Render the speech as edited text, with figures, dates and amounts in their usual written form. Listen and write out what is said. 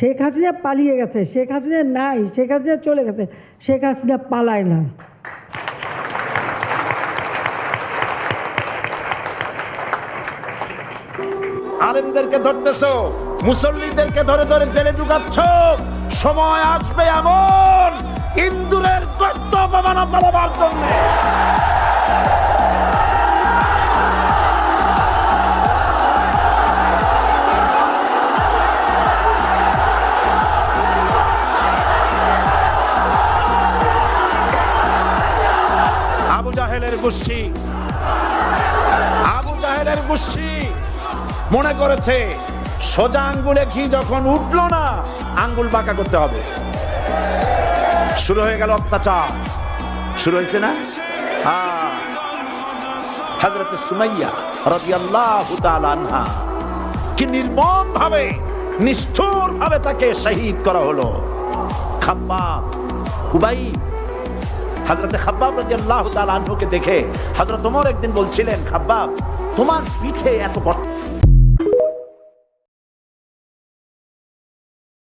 শেখ হাসিনা পালিয়ে গেছে, শেখ হাসিনা নাই, শেখ হাসিনা চলে গেছে, শেখ হাসিনা পালায় না। আলেমদেরকে ধরতেছো, মুসল্লিদেরকে ধরে ধরে জেলে ঢুকাচ্ছ। সময় আসবে এমন ইন্দুরের দৈত্য অপমাননা পালাবার জন্য। আবু জাহেলের গোষ্ঠী, আবু জাহেলের গোষ্ঠী মনে করেছে সোজা আঙ্গুলে ঘি যখন উঠলো না, আঙ্গুল বাঁকা করতে হবে। শুরু হয়ে গেল অত্যাচার, শুরু হয়েছে না? হযরত সুমাইয়া রাদিয়াল্লাহু তাআলা আনহা কি নির্মম ভাবে, নিষ্ঠুর ভাবে তাকে শহীদ করা হলো। খাব্বাব, খুবাইব, হযরত খাব্বাব রাদিয়াল্লাহু তাআলা আনহুকে দেখে হযরত ওমর একদিন বলছিলেন, খাব্বাব, তোমার পিঠে এত